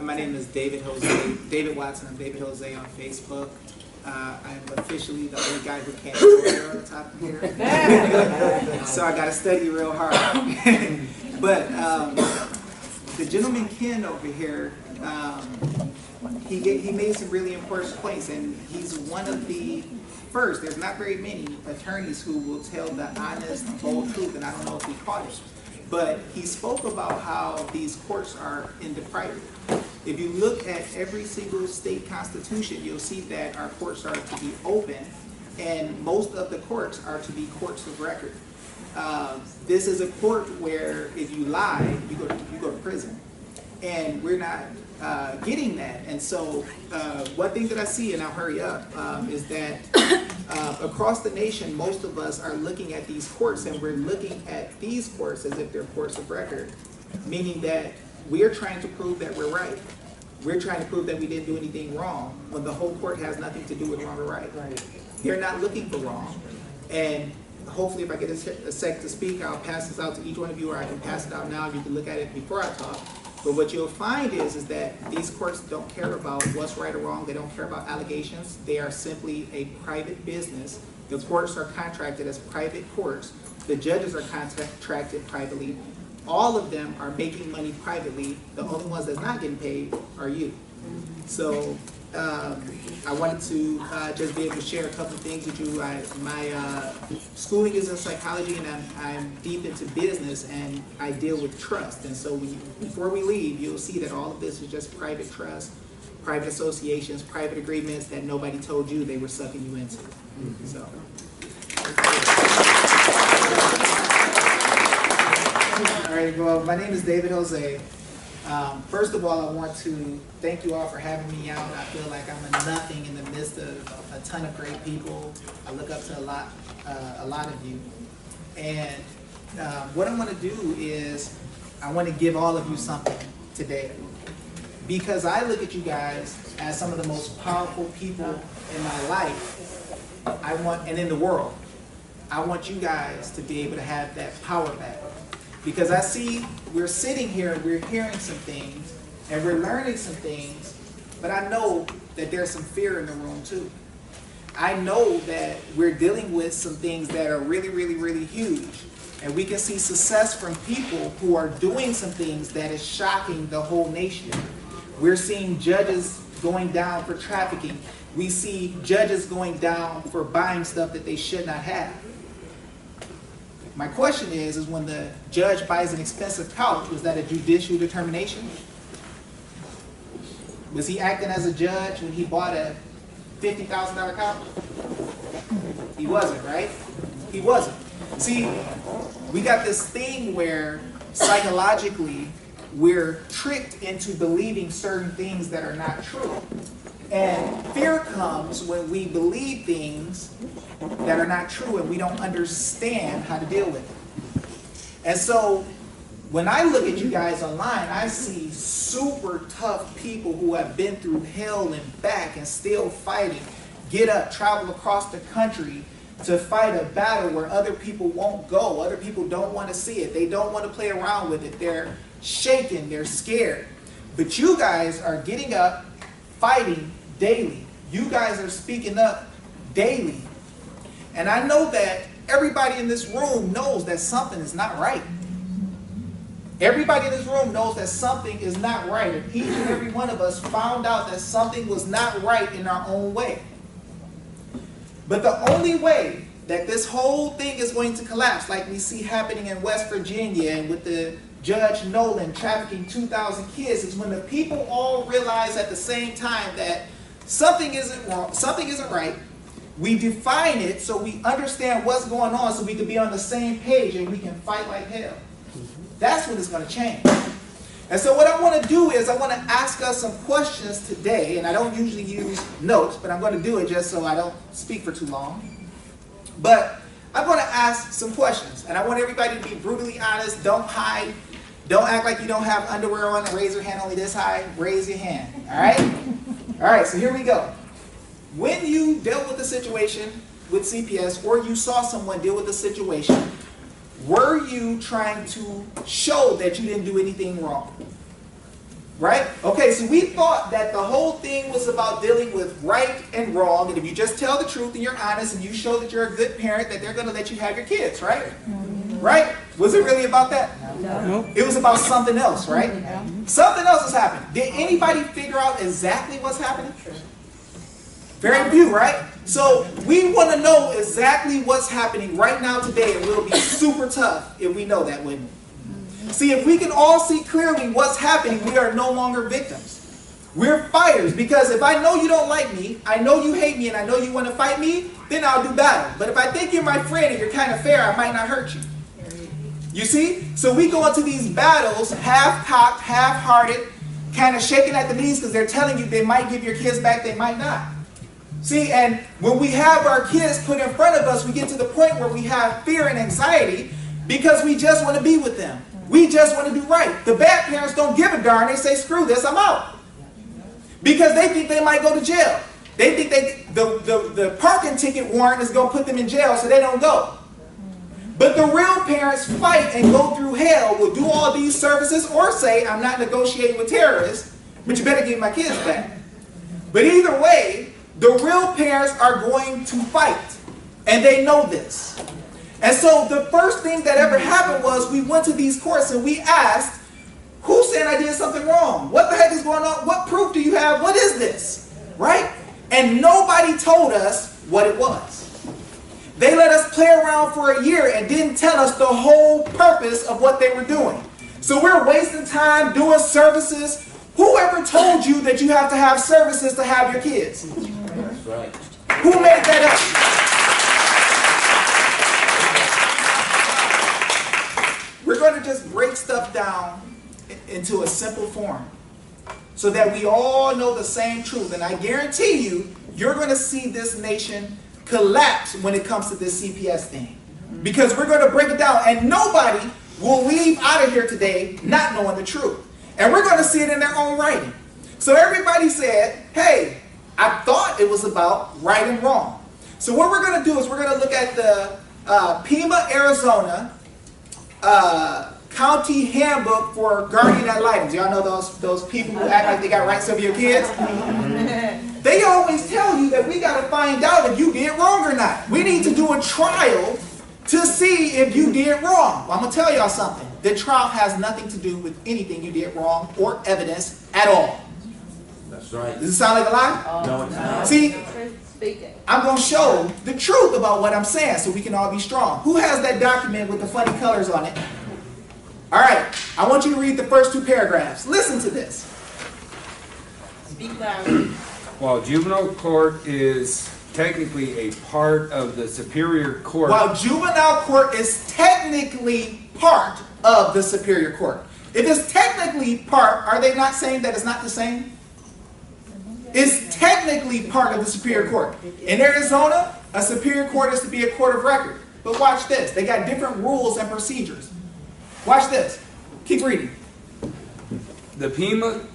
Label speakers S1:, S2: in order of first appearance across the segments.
S1: My name is David Watson. I'm David Jose on Facebook. I'm officially the only guy who can't go there on the top of here. So I got to study real hard. But the gentleman Ken over here, he made some really important points, and he's one of the first. There's not very many attorneys who will tell the honest, bold truth, and I don't know if he caught it. But he spoke about how these courts are in depravity. If you look at every single state constitution, you'll see that our courts are to be open, and most of the courts are to be courts of record. This is a court where if you lie, you go to prison, and we're not getting that. And so one thing that I see, and I'll hurry up, is that across the nation, most of us are looking at these courts, and we're looking at these courts as if they're courts of record, meaning that we're trying to prove that we're right. We're trying to prove that we didn't do anything wrong when the whole court has nothing to do with wrong or right. They're not looking for wrong. And hopefully if I get a sec to speak, I'll pass this out to each one of you, or I can pass it out now. You can look at it before I talk. But what you'll find is that these courts don't care about what's right or wrong. They don't care about allegations. They are simply a private business. The courts are contracted as private courts. The judges are contracted privately. All of them are making money privately. The only ones that's not getting paid are you. So I wanted to just be able to share a couple of things with you. My schooling is in psychology, and I'm deep into business, and I deal with trust. And so before we leave, you'll see that all of this is just private trust, private associations, private agreements that nobody told you they were sucking you into. So. All right, well, my name is David Jose. First of all, I want to thank you all for having me out. I feel like I'm a nothing in the midst of a ton of great people. I look up to a lot of you. And what I want to do is I want to give all of you something today, because I look at you guys as some of the most powerful people in my life. And in the world. I want you guys to be able to have that power back. Because I see we're sitting here and we're hearing some things and we're learning some things, but I know that there's some fear in the room too. I know that we're dealing with some things that are really, really, really huge. And we can see success from people who are doing some things that is shocking the whole nation. We're seeing judges going down for trafficking. We see judges going down for buying stuff that they should not have. My question is when the judge buys an expensive couch, was that a judicial determination? Was he acting as a judge when he bought a $50,000 couch? He wasn't, right? He wasn't. See, we got this thing where psychologically we're tricked into believing certain things that are not true. And fear comes when we believe things that are not true and we don't understand how to deal with it. And so when I look at you guys online, I see super tough people who have been through hell and back and still fighting, get up, travel across the country to fight a battle where other people won't go. Other people don't want to see it. They don't want to play around with it. They're shaken. They're scared. But you guys are getting up, fighting daily. You guys are speaking up daily. And I know that everybody in this room knows that something is not right. Everybody in this room knows that something is not right. And each and every one of us found out that something was not right in our own way. But the only way that this whole thing is going to collapse, like we see happening in West Virginia and with the Judge Nolan trafficking 2,000 kids, is when the people all realize at the same time that something isn't wrong, something isn't right. We define it so we understand what's going on, so we can be on the same page and we can fight like hell. That's when it's going to change. And so what I want to do is I want to ask us some questions today, and I don't usually use notes, but I'm going to do it just so I don't speak for too long. But I'm going to ask some questions, and I want everybody to be brutally honest. Don't hide. Don't act like you don't have underwear on and raise your hand only this high. Raise your hand. All right? All right, so here we go. When you dealt with the situation with CPS, or you saw someone deal with the situation, were you trying to show that you didn't do anything wrong? Right? Okay, so we thought that the whole thing was about dealing with right and wrong, and if you just tell the truth and you're honest and you show that you're a good parent, that they're going to let you have your kids, right? Right? Was it really about that? No. It was about something else, right? Something else is happening. Did anybody figure out exactly what's happening? Very few, right? So we want to know exactly what's happening right now today, and we'll be super tough if we know that, wouldn't we? See, if we can all see clearly what's happening, we are no longer victims. We're fighters, because if I know you don't like me, I know you hate me, and I know you want to fight me, then I'll do battle. But if I think you're my friend and you're kind of fair, I might not hurt you. You see? So we go into these battles half-cocked, half-hearted, kind of shaking at the knees because they're telling you they might give your kids back, they might not. See, and when we have our kids put in front of us, we get to the point where we have fear and anxiety because we just want to be with them. We just want to do right. The bad parents don't give a darn. They say, screw this, I'm out. Because they think they might go to jail. They think the parking ticket warrant is going to put them in jail, so they don't go. But the real parents fight and go through hell, will do all these services, or say, I'm not negotiating with terrorists, but you better give me my kids back. But either way, the real parents are going to fight. And they know this. And so the first thing that ever happened was we went to these courts and we asked, who said I did something wrong? What the heck is going on? What proof do you have? What is this? Right? And nobody told us what it was. They let us play around for a year and didn't tell us the whole purpose of what they were doing. So we're wasting time doing services. Whoever told you that you have to have services to have your kids? That's right. Who made that up? We're going to just break stuff down into a simple form so that we all know the same truth. And I guarantee you, you're going to see this nation collapse when it comes to this CPS thing. Because we're going to break it down, and nobody will leave out of here today not knowing the truth. And we're going to see it in their own writing. So everybody said, hey, I thought it was about right and wrong. So what we're going to do is we're going to look at the Pima, Arizona County Handbook for Guardian Ad Litem. Y'all know those people who act like they got rights over your kids? They always tell you that we got to find out if you did wrong or not. We need to do a trial to see if you did wrong. Well, I'm going to tell y'all something. The trial has nothing to do with anything you did wrong or evidence at all. That's right. Does it sound like a lie? No, it's not. See, I'm going to show the truth about what I'm saying so we can all be strong. Who has that document with the funny colors on it? All right. I want you to read the first two paragraphs. Listen to this. Speak loudly.
S2: While juvenile court is technically a part of the superior court.
S1: While juvenile court is technically part of the superior court. If it's technically part, are they not saying that it's not the same? It's technically part of the superior court. In Arizona, a superior court is to be a court of record. But watch this. They got different rules and procedures. Watch this. Keep reading.
S2: The Pima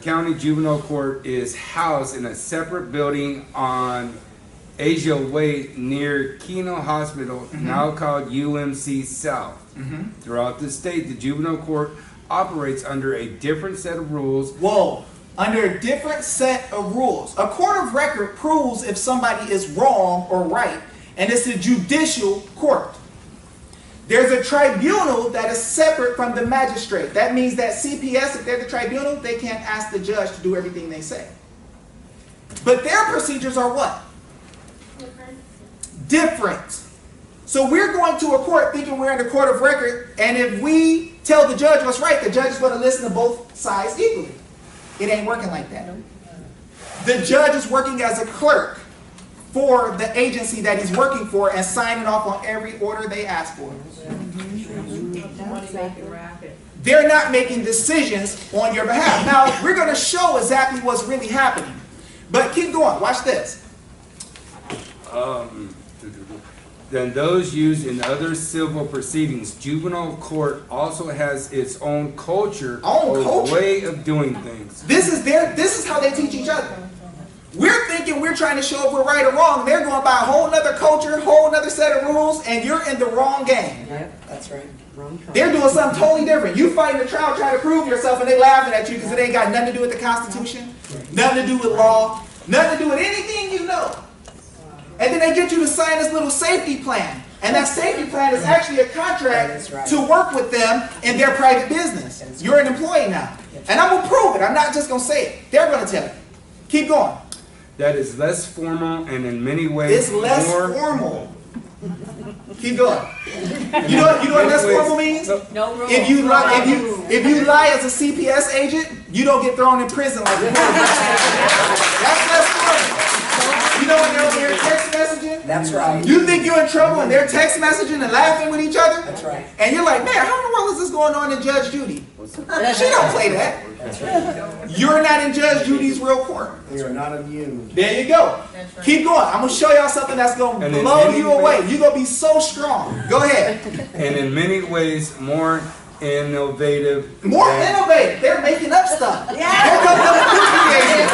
S2: County Juvenile Court is housed in a separate building on Asia Way near Keno Hospital, now called UMC South. Throughout the state, the juvenile court operates under a different set of rules.
S1: Whoa. Under a different set of rules. A court of record proves if somebody is wrong or right, and it's a judicial court. There's a tribunal that is separate from the magistrate. That means that CPS, if they're the tribunal, they can't ask the judge to do everything they say. But their procedures are what? Different. So we're going to a court thinking we're in the court of record, and if we tell the judge what's right, the judge is going to listen to both sides equally. It ain't working like that. The judge is working as a clerk for the agency that he's working for and signing off on every order they ask for. They're not making decisions on your behalf. Now, we're going to show exactly what's really happening. But keep going. Watch this.
S2: Than those used in other civil proceedings, juvenile court also has its own culture or way of doing things.
S1: This is how they teach each other. We're thinking we're trying to show if we're right or wrong. They're going by a whole other culture, whole other set of rules, and you're in the wrong game.
S3: Yep, that's right.
S1: They're doing something totally different. You fighting a trial trying to prove yourself and they laughing at you because it ain't got nothing to do with the Constitution, nothing to do with law, nothing to do with anything you know. And then they get you to sign this little safety plan. And that safety plan is actually a contract to work with them in their private business. You're an employee now. And I'm going to prove it. I'm not just going to say it. They're going to tell you. Keep going.
S2: That is less formal and in many ways
S1: It's less
S2: more
S1: formal. Keep going. You know what less formal means?
S3: No rules.
S1: If you lie as a CPS agent, you don't get thrown in prison like that. That's less formal. You know when they're over here text messaging?
S4: That's right.
S1: You think you're in trouble and they're text messaging and laughing with each other?
S4: That's right.
S1: And you're like, man, how in the world is this going on in Judge Judy? She don't play that.
S4: That's right.
S1: You're not in Judge Judy's real court.
S4: We are not immune.
S1: There you go. Keep going. I'm going to show y'all something that's going to blow you away. You're going to be so strong. Go ahead.
S2: and in many ways more innovative.
S1: More innovative. They're making up stuff. Yeah. Here comes the new creations.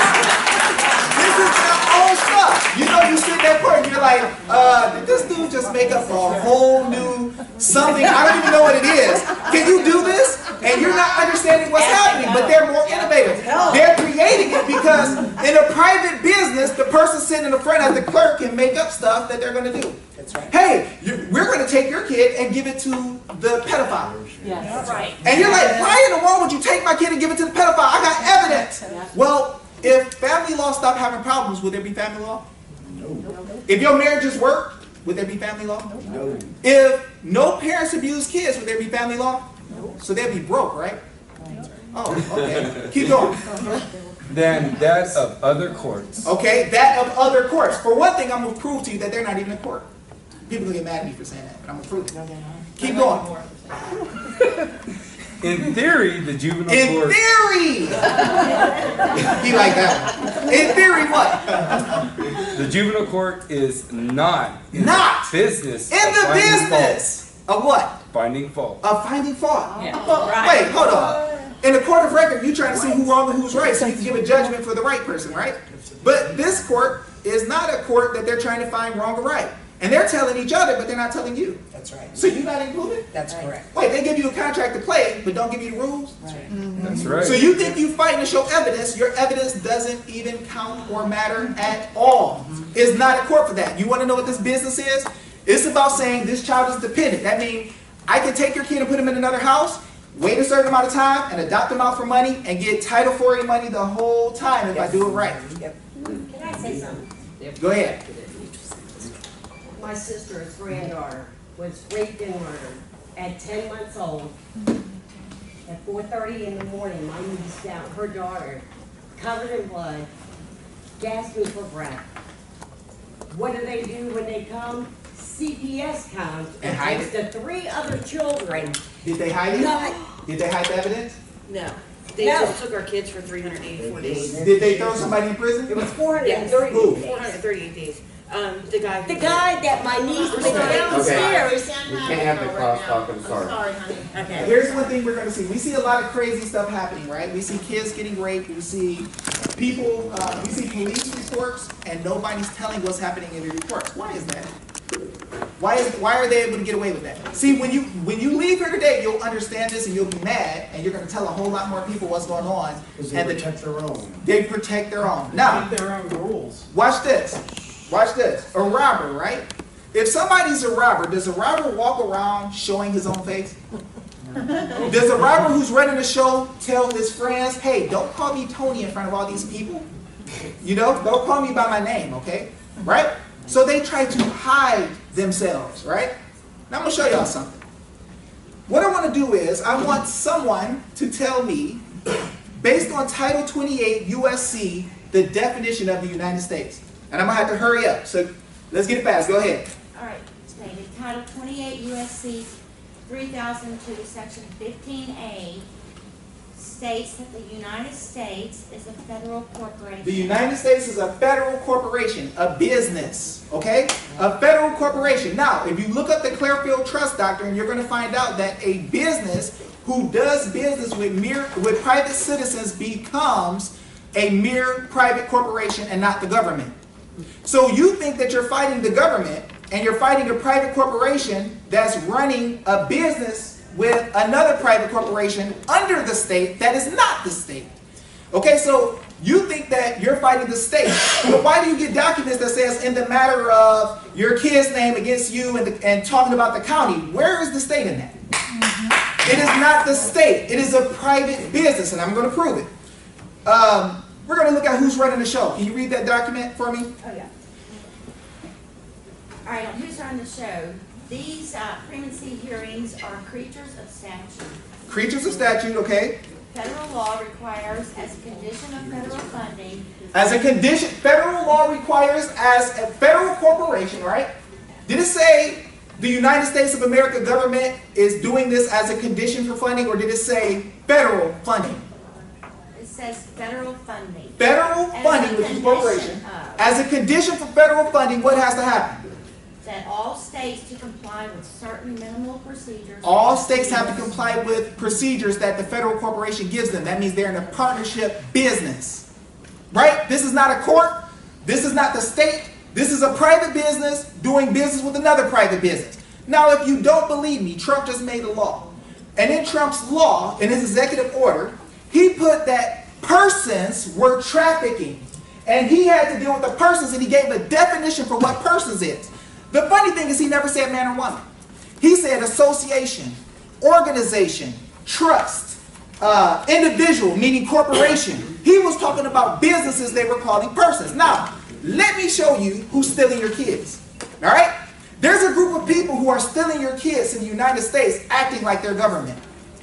S1: This is their own stuff. You know, you sit there and you're like, did this dude just make up a whole new something? I don't even know what it is. Can you do this? And you're not understanding what's happening, but they're more innovative. They're creating it because in a private business, the person sitting in the front as the clerk can make up stuff that they're going to do.
S4: That's right.
S1: Hey, we're going to take your kid and give it to the pedophile.
S3: Yes. Right.
S1: And you're like, why in the world would you take my kid and give it to the pedophile? I got evidence. Well, if family law stopped having problems, would there be family law?
S4: No.
S1: If your marriages worked, would there be family law?
S4: No.
S1: If no parents abuse kids, would there be family law? No. So they'd be broke, right? Oh, okay. Keep going.
S2: Than that of other courts.
S1: Okay, that of other courts. For one thing, I'm going to prove to you that they're not even in court. People will get mad at me for saying that, but I'm going to prove it. Keep going.
S2: In theory, the juvenile
S1: In
S2: court.
S1: theory! He like that one. In theory, what?
S2: The juvenile court is not in
S1: Not
S2: the business.
S1: in
S2: of
S1: the
S2: finding
S1: business of what?
S2: fault. Finding fault.
S1: Of finding fault.
S3: Yeah.
S1: Wait, hold on. In the court of record, you're trying to see who's wrong and who's right so you can give a judgment for the right person, right? But this court is not a court that they're trying to find wrong or right. And they're telling each other, but they're not telling you.
S4: That's right.
S1: So you're not included?
S4: That's correct.
S1: Wait, they give you a contract to play, but don't give you the rules?
S2: That's right.
S1: So you think you fighting to show evidence, your evidence doesn't even count or matter at all. It's not a court for that. You want to know what this business is? It's about saying this child is dependent. That means I can take your kid and put him in another house, wait a certain amount of time, and adopt him out for money, and get Title IV money the whole time if I do it right.
S4: Yep.
S5: Can I say something?
S1: Go ahead.
S5: My sister's granddaughter was raped and murdered at 10 months old. At 4:30 in the morning, my niece down, her daughter, covered in blood, gasping for breath. What do they do when they come? CPS comes
S1: And hide
S5: takes the 3 other children.
S1: Did they hide it? Did they hide the evidence?
S3: No. They
S5: No.
S3: just took our kids for 384 days.
S1: Did they throw somebody in prison?
S5: It was
S1: Who?
S5: 430 days.
S3: 438 days. The guy.
S5: The guy that my niece was downstairs.
S6: We can't have the crosstalk, I'm sorry.
S3: honey.
S5: Okay.
S1: Here's one thing we're going to see. We see a lot of crazy stuff happening, right? We see kids getting raped. We see people, we see police reports, and nobody's telling what's happening in the reports. Why is that? Why are they able to get away with that? See, when you leave here today, you'll understand this and you'll be mad, and you're going to tell a whole lot more people what's going on.
S4: Because they
S1: And
S4: protect their own.
S1: they protect their own. Now,
S4: Their own rules.
S1: watch this. Watch this. A robber, right? If somebody's a robber, does a robber walk around showing his own face? Does a robber who's running the show tell his friends, hey, don't call me Tony in front of all these people? You know, don't call me by my name, okay? Right? So they try to hide themselves, right? Now I'm going to show y'all something. What I want to do is, I want someone to tell me, based on Title 28 USC, the definition of the United States. And I'm going to have to hurry up. So let's get it fast. Go ahead.
S7: All right, stated Title 28 USC 3002 Section 15A states that the United States is a federal corporation.
S1: The United States is a federal corporation, a business, okay? A federal corporation. Now, if you look up the Clearfield Trust Doctrine, you're going to find out that a business who does business with private citizens becomes a mere private corporation and not the government. So you think that you're fighting the government and you're fighting a private corporation that's running a business with another private corporation under the state that is not the state. Okay, so you think that you're fighting the state, but why do you get documents that says in the matter of your kid's name against you and talking about the county? Where is the state in that? It is not the state. It is a private business, and I'm going to prove it. We're going to look at who's running the show. Can you read that document for me?
S7: Oh, yeah. All right, on who's on the show, these pregnancy hearings are creatures of statute.
S1: Creatures of statute, okay.
S7: Federal law requires, as a condition of federal funding,
S1: As a condition, federal law requires as a federal corporation, right? Did it say the United States of America government is doing this as a condition for funding, or did it say federal funding?
S7: it says federal funding.
S1: Federal
S7: As
S1: funding,
S7: a
S1: which is corporation.
S7: condition of-
S1: As a condition for federal funding, what has to happen?
S7: That all states to comply with certain minimal procedures.
S1: All states have to comply with procedures that the federal corporation gives them. That means they're in a partnership business. Right? This is not a court. This is not the state. This is a private business doing business with another private business. Now, if you don't believe me, Trump just made a law. And in Trump's law, in his executive order, he put that persons were trafficking. And he had to deal with the persons, and he gave a definition for what persons is. The funny thing is he never said man or woman. He said association, organization, trust, individual, meaning corporation. He was talking about businesses they were calling persons. Now, let me show you who's stealing your kids. All right? There's a group of people who are stealing your kids in the United States acting like they're government.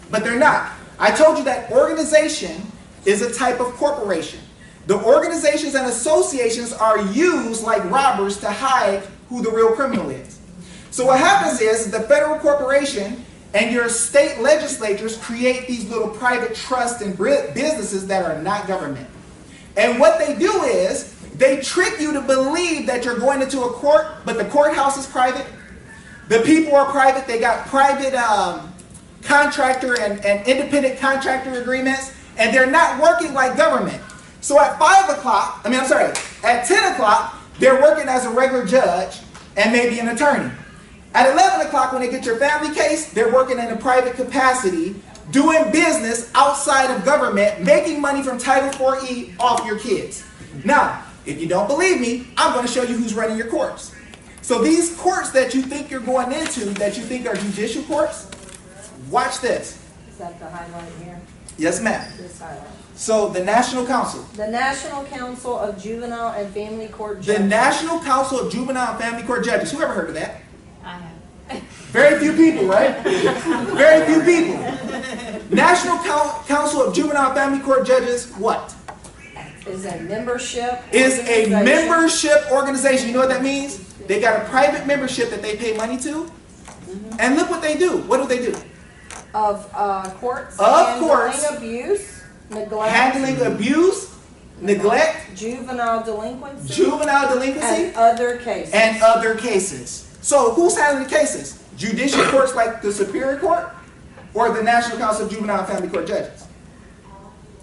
S1: But they're not. I told you that organization is a type of corporation. The organizations and associations are used like robbers to hide who the real criminal is. So what happens is the federal corporation and your state legislatures create these little private trusts and businesses that are not government. And what they do is they trick you to believe that you're going into a court, but the courthouse is private. The people are private. They got private contractor and independent contractor agreements, and they're not working like government. So at 10 o'clock, they're working as a regular judge and maybe an attorney. At 11 o'clock, when they get your family case, they're working in a private capacity, doing business outside of government, making money from Title 4E off your kids. Now, if you don't believe me, I'm going to show you who's running your courts. So these courts that you think you're going into, that you think are judicial courts, watch this.
S8: Is that the highlight here?
S1: Yes, ma'am.
S8: This highlight.
S1: So the National Council.
S8: The National Council of Juvenile and Family Court
S1: The
S8: Judges.
S1: National Council of Juvenile and Family Court Judges. Who ever heard of that?
S7: I have.
S1: Very few people, right? Very few people. National Council of Juvenile and Family Court Judges, what?
S8: Is a membership.
S1: Is a
S8: organization.
S1: membership organization. You know what that means? They got a private membership that they pay money to. And look what they do. What do?
S8: Of courts.
S1: Of
S8: handling
S1: courts.
S8: abuse, neglect.
S1: Handling abuse, neglect,
S8: Juvenile delinquency.
S1: juvenile delinquency,
S8: And other cases.
S1: and other cases. So who's handling the cases? Judicial courts like the Superior Court or the National Council of Juvenile and Family Court Judges?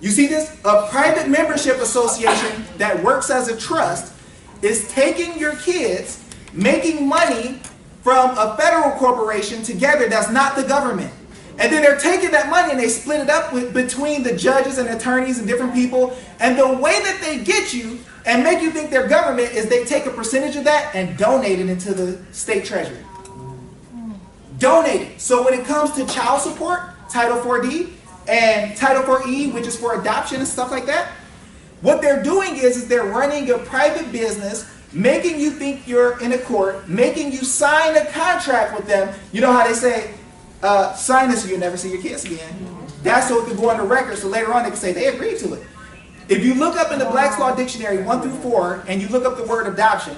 S1: You see this? A private membership association that works as a trust is taking your kids, making money from a federal corporation together that's not the government. And then they're taking that money and they split it up between the judges and attorneys and different people. And the way that they get you and make you think they're government is they take a percentage of that and donate it into the state treasury. Donate it. So when it comes to child support, Title 4D, and Title 4E, which is for adoption and stuff like that, what they're doing is they're running a private business, making you think you're in a court, making you sign a contract with them. You know how they say, sign this or you'll never see your kids again. That's so it can go on the record, so later on they can say they agreed to it. If you look up in the Black's Law Dictionary 1 through 4, and you look up the word adoption,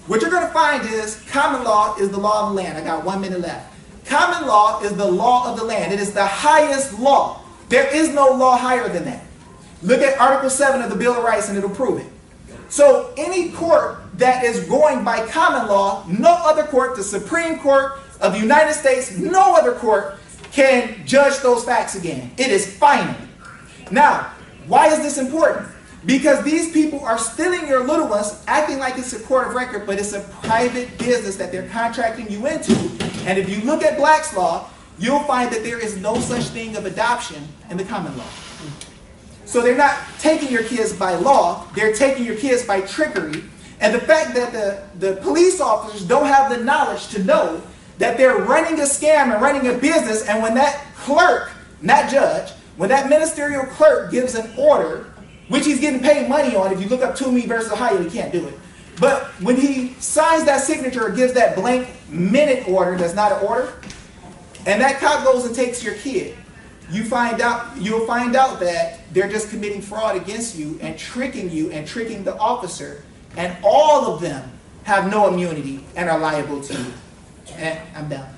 S1: what you're going to find is common law is the law of the land. I got 1 minute left. Common law is the law of the land. It is the highest law. There is no law higher than that. Look at Article 7 of the Bill of Rights and it'll prove it. So any court that is going by common law, no other court, the Supreme Court of the United States, no other court can judge those facts again. It is final. Now, why is this important? Because these people are stealing your little ones, acting like it's a court of record, but it's a private business that they're contracting you into. And if you look at Black's Law, you'll find that there is no such thing of adoption in the common law. So they're not taking your kids by law, they're taking your kids by trickery. And the fact that the police officers don't have the knowledge to know that they're running a scam and running a business, and when that clerk, not judge, when that ministerial clerk gives an order, which he's getting paid money on, if you look up Toomey versus Ohio, he can't do it. But when he signs that signature or gives that blank minute order that's not an order, and that cop goes and takes your kid, you'll find out that they're just committing fraud against you and tricking the officer, and all of them have no immunity and are liable to you. And I'm done.